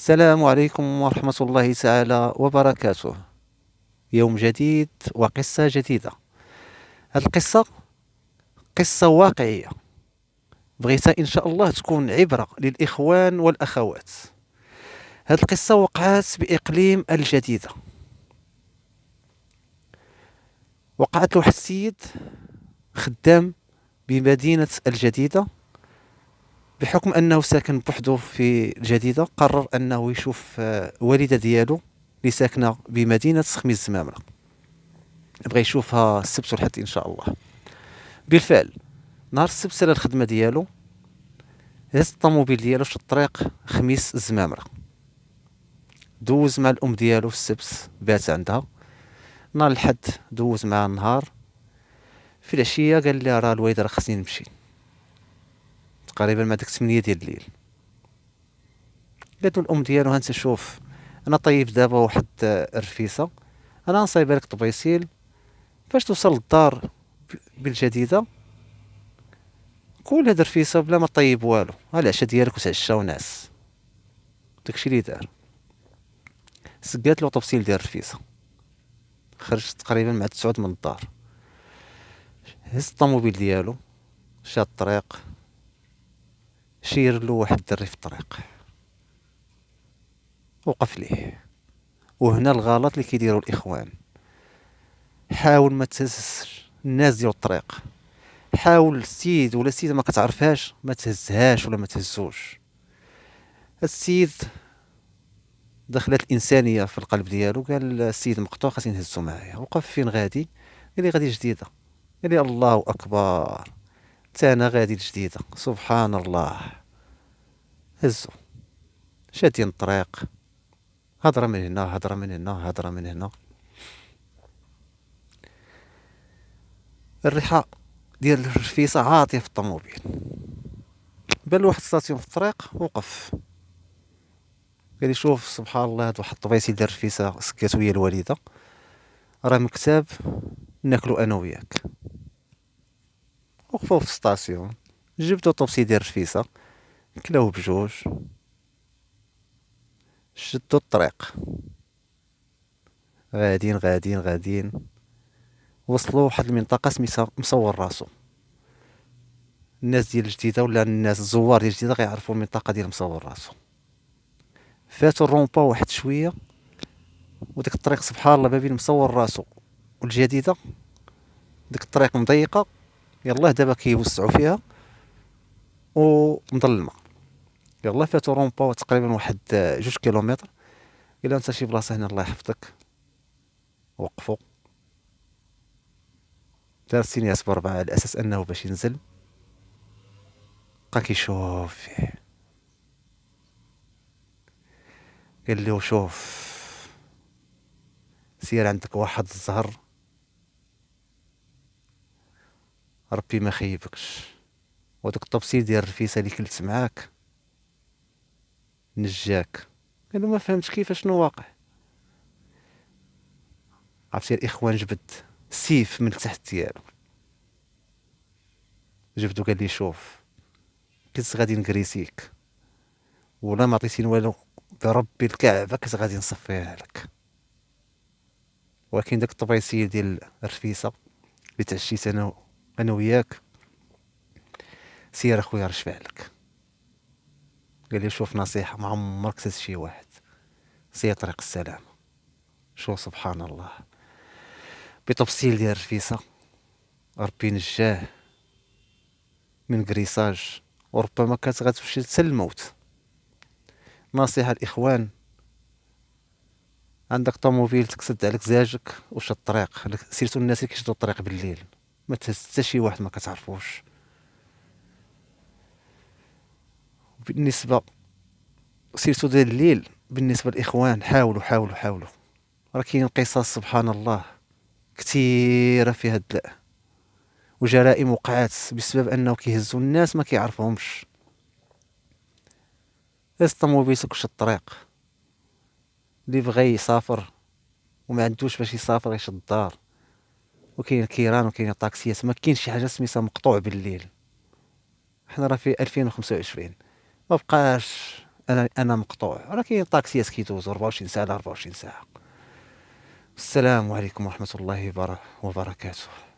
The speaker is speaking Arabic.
السلام عليكم ورحمة الله تعالى وبركاته. يوم جديد وقصة جديدة. هذه القصة قصة واقعية، بغيتها إن شاء الله تكون عبرة للإخوان والأخوات. هذه القصة وقعت بإقليم الجديدة. وقعت لواحد السيد خدام بمدينة الجديدة، بحكم أنه ساكن بوحده في الجديدة قرر أنه يشوف والدة ديالو اللي ساكنة بمدينة خميس الزمامرة. بغى يشوفها السبت والحد إن شاء الله. بالفعل نهار السبت سالا الخدمة ديالو، هز الطوموبيل ديالو في الطريق خميس الزمامرة، دوز مع الأم ديالو في السبت بات عندها. نهار الحد دوز معها النهار. في العشية قال لها راه الوالدة راه خصني نمشي، تقريبا مع ديك 8 ديال الليل. قالت له الأم ديالو هانت شوف، أنا طيب دابا واحد الرفيسة، أنا نصايبها لك طبيسيل فاش توصل للدار بالجديدة، قول هاد الرفيسة بلا ما طيب والو، ها العشاء ديالك وتعشى ونعس. داكشي اللي دار. سقات له طبسيل ديال الرفيسة، خرج تقريبا مع 9 من الدار. هز الطوموبيل ديالو، مشى الطريق، شير له واحد الدري في الطريق، وقف ليه. وهنا الغلط اللي كيديروا الاخوان. حاول ما تهزش الناس ديال الطريق، حاول السيد ولا السيده ما كتعرفهاش ما تهزهاش ولا ما تهزوش. السيد دخلت الانسانيه في القلب ديالو، قال السيد مقطوع خاصني نهزو معايا. وقف فين غادي؟ قال لي غادي جديده. قال لي الله اكبر، تا انا غادي لجديده، سبحان الله. هزو، شادين الطريق، هضره من هنا هضره من هنا هضره من هنا. الريحه ديال الرفيسه عاطيه في الطوموبيل. بان له واحد ستاسيون في الطريق، وقف. قال لي شوف سبحان الله، هاد واحد الطبيسي ديال الرفيسه سكاتو هي الوالده، راه مكتاب ناكلو انا وياك. وقفوا في الستاسيون، جبدو طوبسي ديال الرفيسه، كلاوه بجوج، شدو الطريق. غاديين غاديين غاديين، وصلوا واحد المنطقه سميتها مصور راسو. الناس ديال الجديده ولا الناس الزوار ديال الجديده غيعرفوا المنطقه ديال مصور راسو. فاتوا الرومبا واحد شويه، وديك الطريق سبحان الله ما بين مصور راسو والجديده، ديك الطريق مضيقه، يلاه دابا كيوسعوا فيها ومظلمه. يلاه فاتوا رومبا تقريبا واحد 2 كيلومتر. الا انت شي بلاصه هنا الله يحفظك. وقفوا، دار السينياس بربعه على اساس انه باش ينزل. بقى كيشوف فيه، قال له شوف سير عندك واحد الزهر، ربي ما خيبكش، وداك الطبسيل ديال الرفيسه اللي كلت معاك نجاك. قال له ما فهمتش كيفاش، شنو واقع؟ عرفتي الاخوان جبد سيف من تحت ديالو، جبدو قال لي شوف كنت غادي نكريسيك، ولا ما عطيتيني والو، بربي الكعبه كنت غادي نصفيها لك. ولكن داك الطبيسيل ديال الرفيسه اللي تعشيت انا وياك، سير اخويا رشفع لك. قال لي شوف نصيحه، ما عمرك تهز شي واحد، سير طريق السلامه. شوف سبحان الله، بتفصيل ديال الرفيسه ربي نجاه من كريساج، وربما كانت غتمشي حتى الموت. نصيحه الاخوان، عندك طوموبيل تكسد عليك زاجك وشد الطريق، سيرتو الناس اللي كيشدوا الطريق بالليل، ما تهز حتى شي واحد ما كتعرفوش. بالنسبه سيرتو ديال الليل، بالنسبه للاخوان حاولوا حاولوا حاولوا. راه كاين قصص سبحان الله كثيره في هاد وجرائم وقعات بسبب انه كيهزوا الناس ما كيعرفهمش. هز طوموبيلك وشد الطريق. اللي بغى يسافر وما عندوش باش يسافر يشد الدار. وكاين كيران وكاين طاكسيات، ما كاينش شي حاجه سميتها مقطوع بالليل. حنا راه في 2025، ما بقاش انا مقطوع، ولكن الطاكسيات كيدوزو 24 ساعه على 24 ساعه. السلام عليكم ورحمه الله وبركاته.